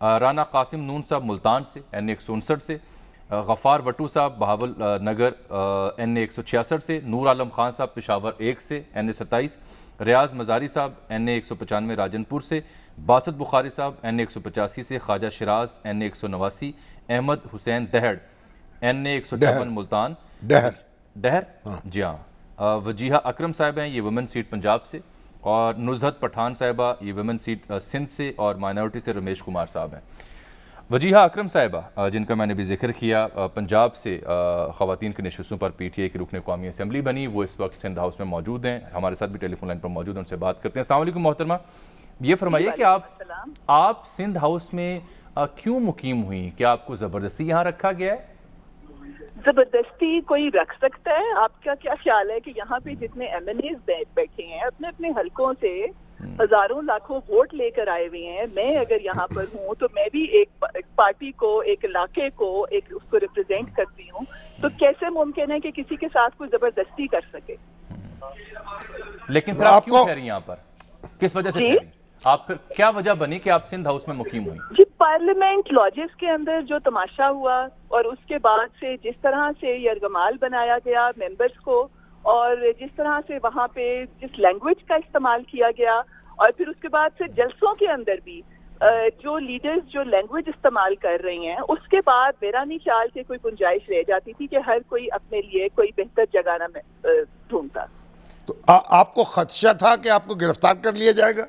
رانا قاسم نون صاحب ملتان سے NA 159 سے، غفار وٹو صاحب بہاول نگر NA 166 سے، نور عالم خان صاحب پشاور 1 سے NA 27، ریاض مزاری صاحب NA 195 راجن پور سے، باسط بخاری صاحب NA 185 سے، خواجہ شراز NA 189، احمد حسین دہڑ NA 156 ملتان ڈہر جی ہاں، وجیہہ اکرم صاحب ہیں، یہ ویمن سیٹ پنجاب سے، اور نزہت پٹھان صاحبہ یہ ویمن سیٹ سندھ سے، اور مائنورٹی سے رمیش کمار صاحب ہیں۔ وجیہہ اکرم صاحبہ جن کا میں نے بھی ذکر کیا، پنجاب سے خواتین کی نشستوں پر PTI کی رکن قومی اسمبلی بنی، وہ اس وقت سندھ ہاؤس میں موجود ہیں، ہمارے ساتھ بھی ٹیلی فون لائن پر موجود ہیں، ان سے بات کرتے ہیں۔ السلام علیکم محترمہ، یہ فرمائیے کہ آپ سندھ ہاؤس میں کیوں مقیم ہوئی؟ کیا آپ کو زبردستی یہاں رکھا گیا ہے؟ زبردستی کوئی رکھ سکتا ہے؟ آپ کا کیا خیال ہے کہ یہاں پہ جتنے MLAs بیٹھے ہیں اپنے اپنے حلقوں سے ہزاروں لاکھوں ووٹ لے کر آئے ہوئے ہیں، میں اگر یہاں پر ہوں تو میں بھی ایک پارٹی کو، ایک علاقے کو، ایک اس کو ریپرزینٹ کرتی ہوں، تو کیسے ممکن ہے کہ کسی کے ساتھ کوئی زبردستی کر سکے؟ لیکن پھر آپ کیوں ٹھہری یہاں پر؟ کس وجہ سے ٹھہری؟ آپ پھر کیا وجہ بنی کہ آپ سندھ ہاؤس میں مقیم ہوئی؟ جی پارلیمنٹ لاجز کے اندر جو تماشا ہوا، اور اس کے بعد سے جس طرح سے یرغمال بنایا گیا ممبرز کو، اور جس طرح سے وہاں پہ جس لینگویج کا استعمال کیا گیا، اور پھر اس کے بعد سے جلسوں کے اندر بھی جو لیڈرز جو لینگویج استعمال کر رہی ہیں، اس کے بعد میرا نہیں خیال کہ کوئی گنجائش رہ جاتی تھی کہ ہر کوئی اپنے لیے کوئی بہتر جگہ نہ ڈھونڈتا۔ تو آپ کو خدشہ تھا کہ آپ کو گرفتار کر لیا جائے گا؟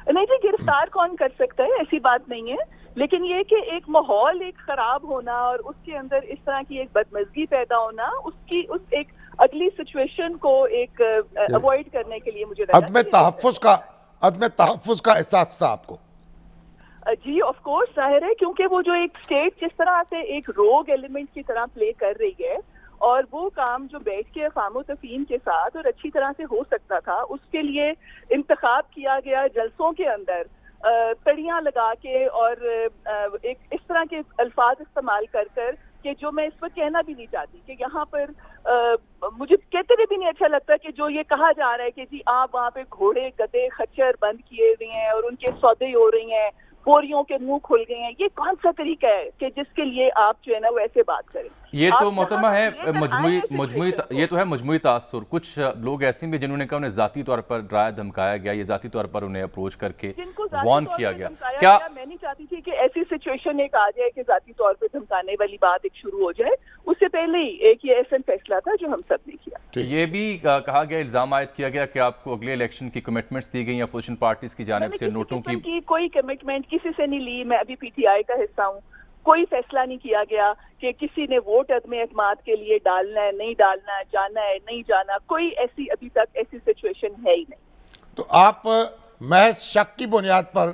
نہیں جی، گرفتار کون کر سکتا ہے، ایسی بات نہیں ہے، لیکن یہ کہ ایک ماحول ایک خراب ہونا اور اس کے اندر اس طرح کی ایک بدمزگی پیدا ہونا، اس ایک اگلی سچویشن کو ایک اوائڈ کرنے کے لیے مجھے عدم تحفظ کا احساس تھا آپ کو؟ جی آف کورس، ظاہر ہے، کیونکہ وہ جو ایک اسٹیٹ جس طرح سے ایک روگ ایلیمنٹ کی طرح پلے کر رہی ہے، اور وہ کام جو بیٹھ کے خام و تفہیم کے ساتھ اور اچھی طرح سے ہو سکتا تھا، اس کے لیے انتخاب کیا گیا جلسوں کے اندر تڑیاں لگا کے اور ایک اس طرح کے الفاظ استعمال کر کہ جو میں اس وقت کہنا بھی نہیں چاہتی کہ یہاں پر مجھے کہتے ہوئے بھی نہیں اچھا لگتا کہ جو یہ کہا جا رہا ہے کہ جی آپ وہاں پہ گھوڑے گدے خچر بند کیے ہوئے ہیں اور ان کے سودے ہو رہی ہیں، بوریوں کے منہ کھل گئے ہیں، یہ کون سا طریقہ ہے کہ جس کے لیے آپ جو ہے نا وہ ایسے بات کریں؟ یہ تو محترمہ ہے یہ تو ہے مجموعی تاثر۔ کچھ لوگ ایسے بھی جنہوں نے کہا انہیں ذاتی طور پر ڈرایا دھمکایا گیا، یہ ذاتی طور پر انہیں اپروچ کر کے وارن کیا گیا۔ کیا میں نہیں چاہتی تھی کہ ایسی سچویشن ایک آ جائے کہ ذاتی طور پہ دھمکانے والی بات ایک شروع ہو جائے، اس سے پہلے ہی ایک یہ ایسا فیصلہ تھا جو ہم سب نے کیا۔ یہ بھی کہا گیا، الزام عائد کیا گیا کہ آپ کو اگلے الیکشن کی کمٹمنٹس دی گئی اپوزیشن پارٹیز کی جانب سے، نوٹوں کی کوئی کمٹمنٹ کسی سے نہیں لی۔ میں ابھی PTI کا حصہ ہوں، کوئی فیصلہ نہیں کیا گیا کہ کسی نے ووٹ عدم اعتماد کے لیے ڈالنا ہے نہیں ڈالنا ہے، جانا ہے نہیں جانا، کوئی ایسی ابھی تک ایسی سچویشن ہے ہی نہیں۔ تو آپ محض شک کی بنیاد پر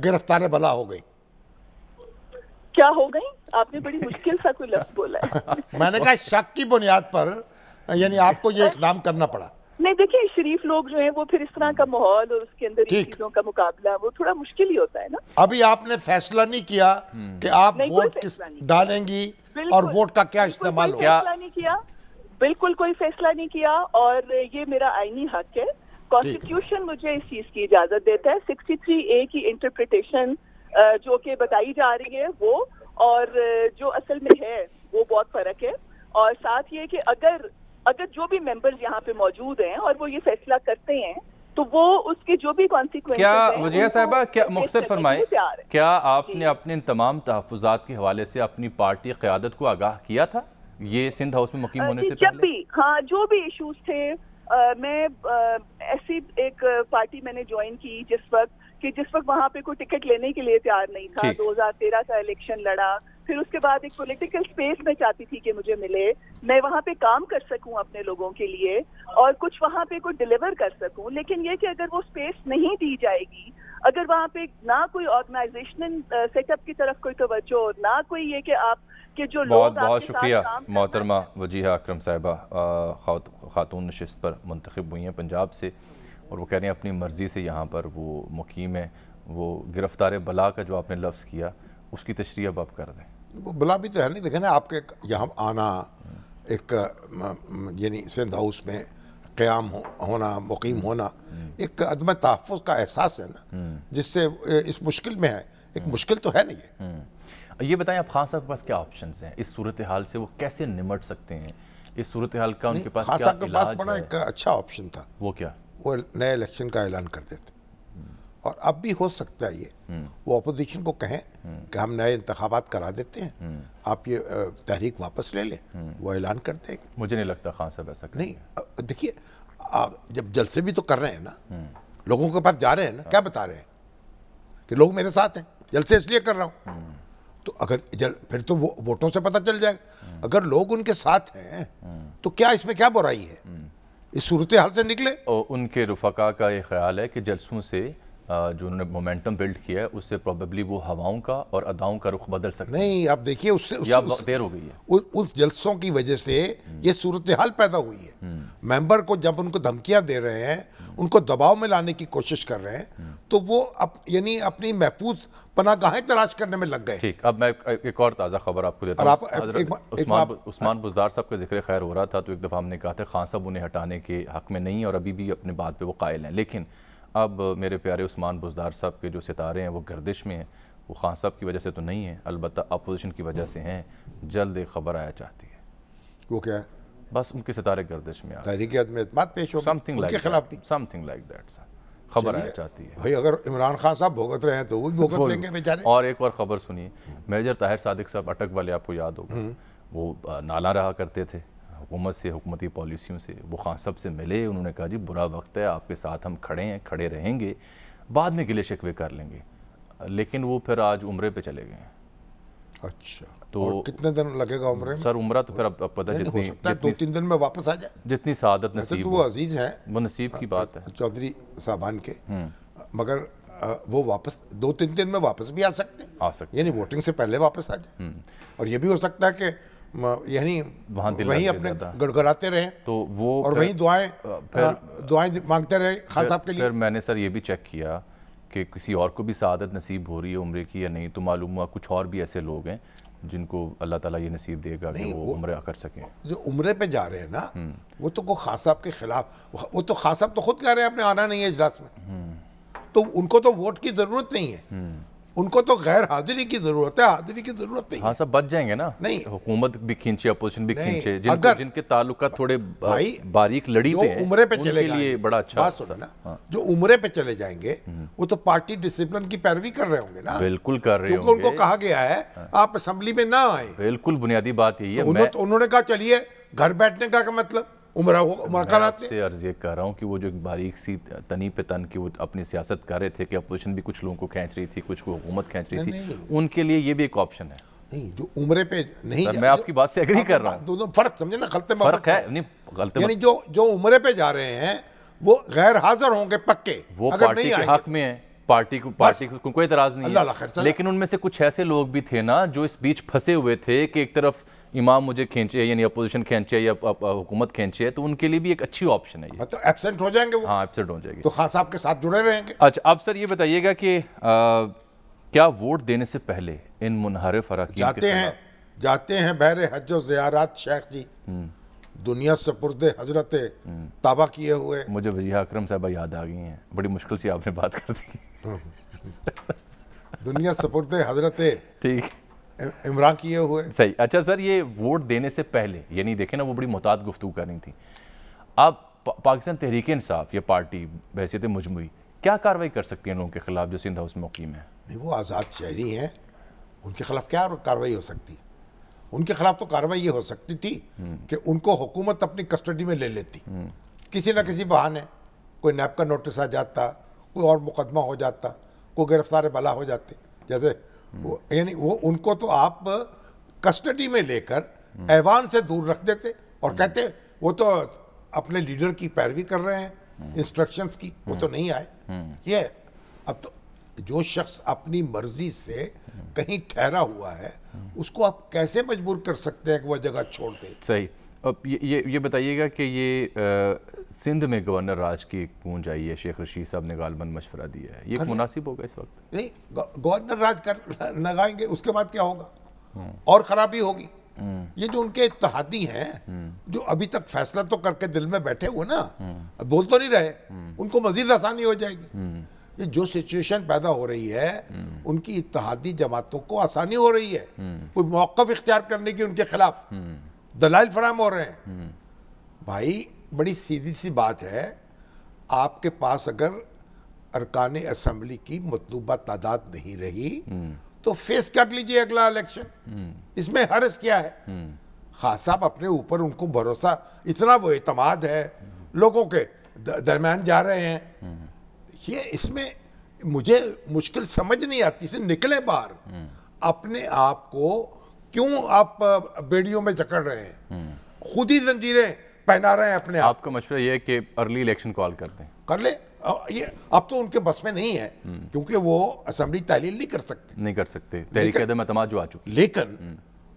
گرفتار بلا ہو گئی؟ کیا ہو گئی؟ آپ نے بڑی مشکل سا کوئی لفظ بولا ہے۔ میں نے کہا شک کی بنیاد پر، یعنی آپ کو یہ اقدام کرنا پڑا؟ نہیں دیکھیں، شریف لوگ جو ہیں وہ پھر اس طرح کا ماحول اور اس کے اندر ان چیزوں کا مقابلہ وہ تھوڑا مشکل ہی ہوتا ہے نا۔ ابھی آپ نے فیصلہ نہیں کیا کہ آپ ووٹ کس ڈالیں گی اور ووٹ کا کیا استعمال ہوگا؟ بالکل کوئی فیصلہ نہیں کیا، اور یہ میرا آئینی حق ہے، کانسٹیٹیوشن مجھے اس چیز کی اجازت دیتا ہے۔ 63A کی انٹرپریٹیشن جو کہ بتائی جا رہی ہے وہ اور جو اصل میں ہے وہ بہت فرق ہے، اور ساتھ یہ کہ اگر جو بھی ممبرز یہاں پہ موجود ہیں اور وہ یہ فیصلہ کرتے ہیں تو وہ اس کے جو بھی کانسیکوینسز ہیں۔ کیا وجیہہ صاحبہ کیا مختصر فرمائیں، کیا آپ نے اپنے ان تمام تحفظات کے حوالے سے اپنی پارٹی قیادت کو آگاہ کیا تھا یہ سندھ ہاؤس میں مقیم ہونے سے پہلے؟ جب بھی ہاں جو بھی ایشوز تھے، میں ایسی ایک پارٹی میں نے جوائن کی جس وقت وہاں پہ کوئی ٹکٹ لینے کے لیے تیار نہیں تھا۔ 2013 کا الیکشن لڑا، پھر اس کے بعد ایک پولیٹیکل سپیس میں چاہتی تھی کہ مجھے ملے، میں وہاں پہ کام کر سکوں اپنے لوگوں کے لیے اور کچھ وہاں پہ کوئی ڈیلیور کر سکوں، لیکن یہ کہ اگر وہ سپیس نہیں دی جائے گی، اگر وہاں پہ نہ کوئی آرگنائزیشنل سیٹ اپ کی طرف کوئی توجہ، نہ کوئی یہ کہ آپ کہ جو لوگ بہت شکریہ محترمہ وجیہہ اکرم صاحبہ، خاتون نشست پر منتخب ہوئی ہیں پنجاب سے، اور وہ کہہ رہے ہیں اپنی مرضی سے یہاں پر وہ مقیم ہیں۔ وہ گرفتار بلا کا جو آپ نے لفظ کیا اس کی تشریح اب آپ کر دیں۔ وہ بلا بھی تو ہے نہیں، دیکھیں نا آپ کے یہاں آنا، ایک یعنی سندھ ہاؤس میں قیام ہونا، مقیم ہونا، ایک عدم تحفظ کا احساس ہے نا، جس سے اس مشکل میں ہے ایک مشکل تو ہے نہیں ہے۔ یہ بتائیں آپ خان صاحب کے پاس کیا آپشنز ہیں اس صورتحال سے، وہ کیسے نمٹ سکتے ہیں اس صورتحال کا؟ ان کے پاس خان کیا صاحب کے پاس علاج بڑا ہے؟ ایک اچھا آپشن تھا، وہ کیا؟ وہ نئے الیکشن کا اعلان کر دیتے، اور اب بھی ہو سکتا ہے یہ، وہ اپوزیشن کو کہیں کہ ہم نئے انتخابات کرا دیتے ہیں، آپ یہ تحریک واپس لے لیں، وہ اعلان کر دیں۔ مجھے نہیں لگتا خان صاحب ایسا کریں گے۔ نہیں دیکھیے، جب جلسے بھی تو کر رہے ہیں نا، لوگوں کے پاس جا رہے ہیں نا، کیا بتا رہے ہیں کہ لوگ میرے ساتھ ہیں، جلسے اس لیے کر رہا ہوں، تو اگر پھر تو وہ ووٹوں سے پتہ چل جائے گا، اگر لوگ ان کے ساتھ ہیں تو کیا اس میں کیا برائی ہے، اس صورتحال سے نکلے۔ اور ان کے رفقا کا یہ خیال ہے کہ جلسوں سے جو انہوں نے مومنٹم بلڈ کیا ہے اس سے پروبیبلی وہ ہواؤں کا اور اداؤں کا رخ بدل سکتے ہیں، نہیں آپ دیکھیے اس سے یا دیر ہو گئی ہے، اس جلسوں کی وجہ سے یہ صورتحال پیدا ہوئی ہے۔ ممبر کو جب ان کو دھمکیاں دے رہے ہیں، ان کو دباؤ میں لانے کی کوشش کر رہے ہیں، تو وہ یعنی اپنی محفوظ پناہ گاہیں تلاش کرنے میں لگ گئے۔ ٹھیک، اب میں ایک اور تازہ خبر آپ کو دیتا ہوں۔ عثمان بزدار صاحب کا ذکر خیر ہو رہا تھا تو ایک دفعہ ہم نے کہا تھا خان صاحب انہیں ہٹانے کے حق میں نہیں ہیں اور ابھی بھی اپنے بات پہ وہ قائل ہیں، لیکن اب میرے پیارے عثمان بزدار صاحب کے جو ستارے ہیں وہ گردش میں ہیں، وہ خان صاحب کی وجہ سے تو نہیں ہیں، البتہ اپوزیشن کی وجہ سے ہیں۔ جلد ایک خبر آیا چاہتی ہے، وہ کیا ہے؟ بس ان کے ستارے گردش میں آ تحریک عدم اعتماد پیش ہوگی ان کے خلاف بھی، سمتھنگ لائک دیٹ خبر آیا چاہتی ہے۔ بھائی اگر عمران خان صاحب بھگت رہے ہیں تو وہ بھی بھگت لیں گے بیچارے۔ اور ایک اور خبر سنیے، میجر طاہر صادق صاحب اٹک والے آپ کو یاد ہوگا، وہ نالا رہا کرتے تھے حکومت سے، حکومتی پالیسیوں سے، وہ خان صاحب سے ملے، انہوں نے کہا جی برا وقت ہے، آپ کے ساتھ ہم کھڑے ہیں، کھڑے رہیں گے، بعد میں گلے شکوے کر لیں گے، لیکن وہ پھر آج عمرے پہ چلے گئے ہیں۔ اچھا، تو اور کتنے دن لگے گا عمرے میں؟ سر عمرہ تو پھر اب پتہ ہو سکتا ہے 2-3 دن میں واپس آ جائے، جتنی سعادت ویسے نصیب تو ہو، وہ عزیز ہیں، وہ نصیب کی بات ہے۔ چودھری صاحبان کے، مگر وہ واپس 2-3 دن میں واپس بھی آ سکتے ہیں، آ سکتے یعنی ووٹنگ سے پہلے واپس آ جائیں، اور یہ بھی ہو سکتا ہے کہ یعنی وہیں اپنے گڑگڑاتے رہیں تو وہ اور وہیں دعائیں مانگتے رہے خان صاحب کے لیے۔ پھر میں نے سر یہ بھی چیک کیا کہ کسی اور کو بھی سعادت نصیب ہو رہی ہے عمرے کی یا نہیں، تو معلوم ہوا کچھ اور بھی ایسے لوگ ہیں جن کو اللہ تعالیٰ یہ نصیب دے گا کہ وہ عمرہ کر سکیں۔ جو عمرے پہ جا رہے ہیں نا، وہ تو کوئی خان صاحب کے خلاف، وہ تو خان صاحب تو خود کہہ رہے ہیں اپنے آنا نہیں ہے اجلاس میں، تو ان کو تو ووٹ کی ضرورت نہیں ہے، ان کو تو غیر حاضری کی ضرورت ہے، حاضری کی ضرورت نہیں ہے۔ ہاں صاحب بچ جائیں گے نا، نہیں، حکومت بھی کھینچے، اپوزیشن بھی کھینچے، جن کے تعلقات تھوڑے باریک لڑی پہ ہیں، عمرے پہ چلے ان کے لیے بڑا اچھا بات سنو نا، جو عمرے پہ چلے جائیں گے وہ تو پارٹی ڈسپلن کی پیروی کر رہے ہوں گے نا، بالکل کر رہے کیونکہ ہوں ان گے، کو کہا گیا ہے آپ اسمبلی میں نہ آئیں، بالکل بنیادی بات یہی ہے۔ انہوں نے کہا چلیے گھر بیٹھنے کا مطلب عمرہ کراتے ہیں۔ سے عرض یہ کر رہا ہوں کہ وہ جو ایک باریک سی تنی پہ تن کی وہ اپنی سیاست کر رہے تھے کہ اپوزیشن بھی کچھ لوگوں کو کھینچ رہی تھی، کچھ کو حکومت کھینچ رہی تھی، ان کے لیے یہ بھی ایک آپشن ہے۔ نہیں، جو عمرے پہ نہیں، میں آپ کی بات سے ایگری کر رہا ہوں، دونوں فرق سمجھے نا، غلطے میں فرق ہے، نہیں غلطے یعنی جو عمرے پہ جا رہے ہیں وہ غیر حاضر ہوں گے پکے، وہ اگر پارٹی نہیں کے آئیں حق میں ہیں، پارٹی کو کوئی اعتراض نہیں ہے، لیکن ان میں سے کچھ ایسے لوگ بھی تھے نا جو اس بیچ پھنسے ہوئے تھے کہ ایک طرف امام مجھے کھینچے یعنی اپوزیشن کھینچے یا حکومت کھینچے، تو ان کے لیے بھی ایک اچھی آپشن ہے یہ، مطلب ایبسنٹ ہو جائیں گے وہ، ہاں ایبسنٹ ہو جائے گی، تو خان صاحب کے ساتھ جڑے رہیں گے۔ اچھا اب سر یہ بتائیے گا کہ کیا ووٹ دینے سے پہلے ان منحرف اراکین کے جاتے ہیں بہر حج و زیارات شیخ جی، دنیا سپرد حضرت تابع کیے ہوئے، مجھے وجیہ اکرم صاحبہ یاد آ گئی ہیں، بڑی مشکل سے آپ نے بات کر دی، دنیا سپرد حضرت ٹھیک عمران کیے ہوئے، صحیح۔ اچھا سر یہ ووٹ دینے سے پہلے یعنی دیکھیں نا وہ بڑی محتاط گفتگو کر رہی تھی، آپ پاکستان تحریک انصاف یا پارٹی بحیثیت مجموعی کیا کارروائی کر سکتی ہیں لوگوں کے خلاف جو سندھ ہاؤس میں مقیم ہیں؟ نہیں وہ آزاد شہری ہیں، ان کے خلاف کیا کارروائی ہو سکتی؟ ان کے خلاف تو کارروائی یہ ہو سکتی تھی کہ ان کو حکومت اپنی کسٹڈی میں لے لیتی، کسی نہ کسی بہانے، کوئی نیب کا نوٹس آ جاتا، کوئی اور مقدمہ ہو جاتا، کوئی گرفتار بلا ہو جاتے، جیسے یعنی وہ ان کو تو آپ کسٹڈی میں لے کر ایوان سے دور رکھ دیتے اور کہتے وہ تو اپنے لیڈر کی پیروی کر رہے ہیں انسٹرکشنز کی، وہ تو نہیں آئے۔ یہ اب تو جو شخص اپنی مرضی سے کہیں ٹھہرا ہوا ہے اس کو آپ کیسے مجبور کر سکتے ہیں کہ وہ جگہ چھوڑ دے؟ صحیح۔ اب یہ بتائیے گا کہ یہ سندھ میں گورنر راج کی گونج آئی ہے، شیخ رشید صاحب نے غالباً مشورہ دیا ہے، یہ مناسب ہوگا اس وقت؟ نہیں، گورنر راج لگائیں گے اس کے بعد کیا ہوگا؟ اور خرابی ہوگی۔ یہ جو ان کے اتحادی ہیں جو ابھی تک فیصلہ تو کر کے دل میں بیٹھے ہوئے نا، بول تو نہیں رہے، ان کو مزید آسانی ہو جائے گی۔ یہ جو سچویشن پیدا ہو رہی ہے ان کی اتحادی جماعتوں کو آسانی ہو رہی ہے کوئی موقف اختیار کرنے کی ان کے خلاف دلائل فراہم ہو رہے ہیں. بھائی بڑی سیدھی سی بات ہے, آپ کے پاس اگر ارکان اسمبلی کی مطلوبہ تعداد نہیں رہی تو فیس کر لیجئے اگلا الیکشن, اس میں حرج کیا ہے؟ خان صاحب اپنے اوپر ان کو بھروسہ اتنا وہ اعتماد ہے, لوگوں کے درمیان جا رہے ہیں, یہ اس میں مجھے مشکل سمجھ نہیں آتی. سے نکلے باہر, اپنے آپ کو کیوں آپ بیڑیوں میں جکڑ رہے ہیں, خود ہی زنجیریں پہنا رہے ہیں اپنے آپ کا مشورہ یہ ہے کہ ارلی الیکشن کال کر دیں. کر لیں, یہ اب تو ان کے بس میں نہیں ہے کیونکہ وہ اسمبلی تحلیل نہیں کر سکتے, تحریک عدم اعتماد جو آ چکی, لیکن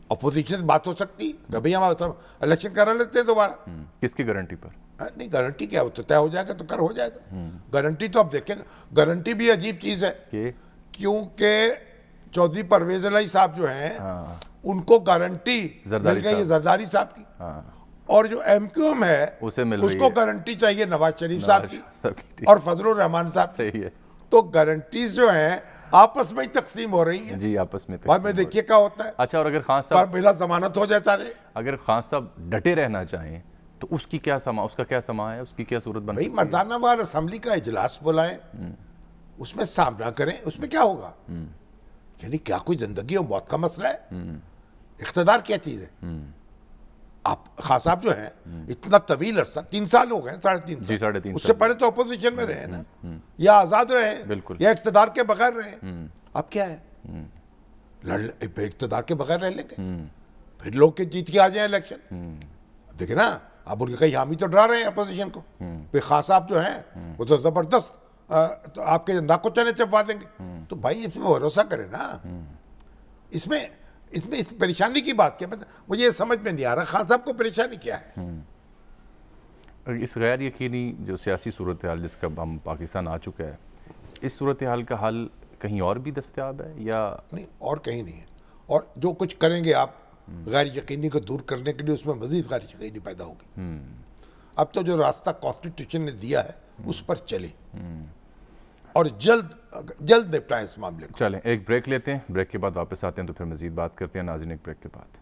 اپوزیشن سے بات ہو سکتی کہ بھئی ہم الیکشن کرا لیتے ہیں دوبارہ. کس کی گارنٹی پر؟ نہیں گارنٹی کیا, وہ تو طے ہو جائے گا تو کر ہو جائے گا. گارنٹی تو اب دیکھیں, گارنٹی بھی عجیب چیز ہے کیونکہ چودھری پرویز الہی صاحب جو ہیں ان کو گارنٹی مل گئی ہے زرداری صاحب کی, اور جو ایم کیو ایم ہے اس کو گارنٹی چاہیے نواز شریف صاحب کی اور فضل الرحمان صاحب کی. تو گارنٹیز جو ہیں آپس میں ہی تقسیم ہو رہی ہیں. جی آپس میں بعد میں دیکھیے کیا ہوتا ہے. اچھا, اور اگر خان صاحب بلا ضمانت ہو جائے سارے, اگر خان صاحب ڈٹے رہنا چاہیں تو اس کی کیا سما, اس کا کیا سما ہے, اس کی کیا صورت بن سکتی ہے؟ بھئی مردانہ وار اسمبلی کا اجلاس بلائیں, اس میں سامنا کریں, اس میں کیا ہوگا؟ یعنی کیا کوئی زندگی اور موت کا مسئلہ ہے؟ اقتدار کیا چیز ہے؟ آپ خان صاحب جو ہیں اتنا طویل عرصہ 3 سال ہو گئے, 3.5 سال, اس سے پہلے تو اپوزیشن میں رہے نا, یا آزاد رہے یا اقتدار کے بغیر رہے. اب کیا ہے, پھر اقتدار کے بغیر رہ لیں گے, پھر لوگ کے جیت کے آ جائیں الیکشن. دیکھیں نا, اب ان کے کئی حامی تو ڈرا رہے ہیں اپوزیشن کو, پھر خان صاحب جو ہیں وہ تو زبردست آپ کے ناکو چنے چپوا دیں گے. تو بھائی اس میں بھروسہ کرے نا, اس میں اس پریشانی کی بات کیا, مجھے یہ سمجھ میں نہیں آ رہا خان صاحب کو پریشانی کیا ہے. اس غیر یقینی جو سیاسی صورتحال جس کا ہم پاکستان آ چکا ہے, اس صورتحال کا حل کہیں اور بھی دستیاب ہے یا نہیں؟ اور کہیں نہیں ہے, اور جو کچھ کریں گے آپ غیر یقینی کو دور کرنے کے لیے اس میں مزید غیر یقینی پیدا ہوگی. اب تو جو راستہ کانسٹیٹیوشن نے دیا ہے اس پر چلیں اور جلد نپٹائیں اس معاملے کو. چلیں ایک بریک لیتے ہیں, بریک کے بعد واپس آتے ہیں تو پھر مزید بات کرتے ہیں. ناظرین ایک بریک کے بعد.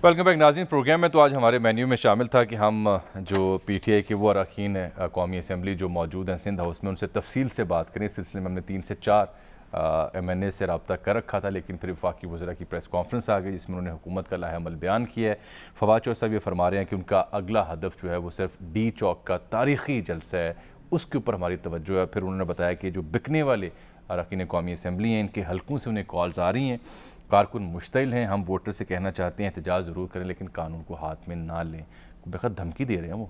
ویلکم بیک ناظرین. پروگرام میں تو آج ہمارے مینیو میں شامل تھا کہ ہم جو پی ٹی آئی کے وہ اراکین ہیں قومی اسمبلی جو موجود ہیں سندھ ہاؤس میں, ان سے تفصیل سے بات کریں. اس سلسلے میں ہم نے 3 سے 4 ایم این اے سے رابطہ کر رکھا تھا, لیکن پھر وفاقی وزراء کی پریس کانفرنس آ گئی جس میں انہوں نے حکومت کا لاہے عمل بیان کیا ہے. فواد چوہدری صاحب یہ فرما رہے ہیں کہ ان کا اگلا ہدف جو ہے وہ صرف ڈی چوک کا تاریخی جلسہ ہے, اس کے اوپر ہماری توجہ ہے. پھر انہوں نے بتایا کہ جو بکنے والے اراکین قومی اسمبلی ہیں ان کے حلقوں سے انہیں کالز آ رہی ہیں, کارکن مشتعل ہیں, ہم ووٹر سے کہنا چاہتے ہیں احتجاج ضرور کریں لیکن قانون کو ہاتھ میں نہ لیں. بخت دھمکی دے رہے ہیں وہ,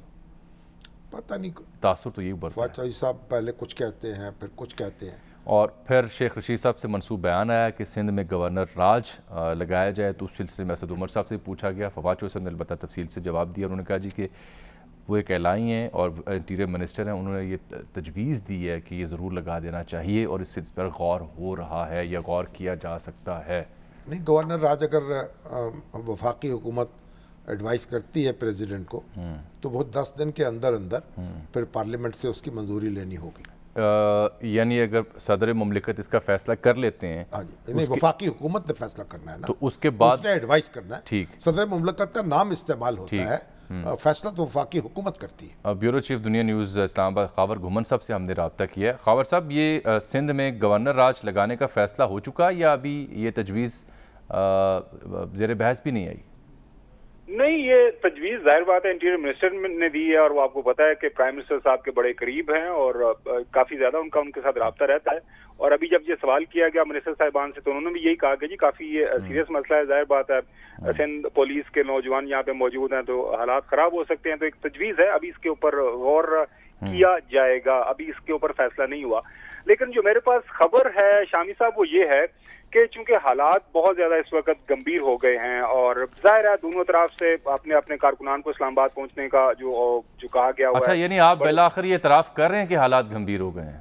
پتہ نہیں, تاثر تو یہی برتا ہے. فواد چوہدری صاحب پہلے کچھ کہتے ہیں پھر کچھ کہتے ہیں. اور پھر شیخ رشید صاحب سے منسوب بیان آیا کہ سندھ میں گورنر راج لگایا جائے, تو اس سلسلے میں اسد عمر صاحب سے پوچھا گیا. فواد چوہدری صاحب نے البتہ تفصیل سے جواب دیا. انہوں نے کہا جی کہ وہ ایک اعلائی ہیں اور انٹیریئر منسٹر ہیں, انہوں نے یہ تجویز دی ہے کہ یہ ضرور لگا دینا چاہیے اور اس پر غور ہو رہا ہے یا غور کیا جا سکتا ہے. نہیں, گورنر راج اگر وفاقی حکومت ایڈوائز کرتی ہے پریزیڈنٹ کو تو وہ 10 دن کے اندر پھر پارلیمنٹ سے اس کی منظوری لینی ہوگی. یعنی اگر صدر مملکت اس کا فیصلہ کر لیتے ہیں, نہیں وفاقی حکومت نے فیصلہ کرنا ہے نا, تو اس کے بعد اس نے ایڈوائز کرنا ہے. ٹھیک, صدر مملکت کا نام استعمال ہوتا ہے, فیصلہ تو وفاقی حکومت کرتی ہے. بیورو چیف دنیا نیوز اسلام آباد خاور گھمن صاحب سے ہم نے رابطہ کیا ہے. خاور صاحب, یہ سندھ میں گورنر راج لگانے کا فیصلہ ہو چکا یا ابھی یہ تجویز زیر بحث بھی نہیں آئی؟ نہیں, یہ تجویز ظاہر بات ہے انٹیریئر منسٹر نے دی ہے, اور وہ آپ کو پتا ہے کہ پرائم منسٹر صاحب کے بڑے قریب ہیں اور کافی زیادہ ان کے ساتھ رابطہ رہتا ہے. اور ابھی جب یہ سوال کیا گیا منسٹر صاحبان سے تو انہوں نے بھی یہی کہا کہ جی کافی یہ سیریس مسئلہ ہے, ظاہر بات ہے سندھ پولیس کے نوجوان یہاں پہ موجود ہیں تو حالات خراب ہو سکتے ہیں. تو ایک تجویز ہے, ابھی اس کے اوپر غور کیا جائے گا, ابھی اس کے اوپر فیصلہ نہیں ہوا. لیکن جو میرے پاس خبر ہے شامی صاحب وہ یہ ہے کہ چونکہ حالات بہت زیادہ اس وقت گمبھیر ہو گئے ہیں اور ظاہر ہے دونوں طرف سے اپنے کارکنان کو اسلام آباد پہنچنے کا جو کہا گیا ہوا ہے. اچھا, یعنی آپ بالآخر یہ اعتراف کر رہے ہیں کہ حالات گمبھیر ہو گئے ہیں؟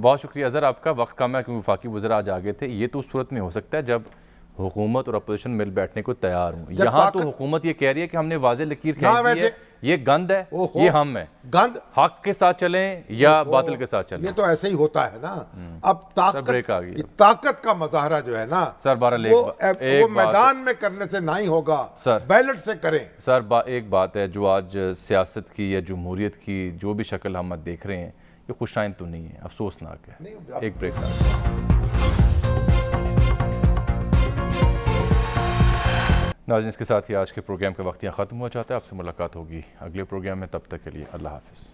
بہت شکریہ اظہر آپ کا، وقت کم ہے کیونکہ وفاقی وزیر آج آگے تھے. یہ تو اس صورت میں ہو سکتا ہے جب حکومت اور اپوزیشن مل بیٹھنے کو تیار ہوں. یہاں تو حکومت یہ کہہ رہی ہے کہ ہم نے واضح لکیر کھینچ دی ہے، یہ گند ہے، یہ ہم ہیں، گند حق کے ساتھ چلیں یا باطل کے ساتھ چلیں. یہ تو ایسے ہی ہوتا ہے نا. اب بریک آ گئی. طاقت کا مظاہرہ جو ہے نا سر وہ میدان میں کرنے سے نہیں ہوگا، بیلٹ سے کریں. سر ایک بات ہے، جو آج سیاست کی یا جمہوریت کی جو بھی شکل ہم دیکھ رہے ہیں یہ خوش آئند تو نہیں ہے، افسوسناک ہے. ایک بریک ناظرین، اس کے ساتھ ہی آج کے پروگرام کا وقت یہاں ختم ہوا چاہتا ہے. آپ سے ملاقات ہوگی اگلے پروگرام میں، تب تک کے لیے اللہ حافظ.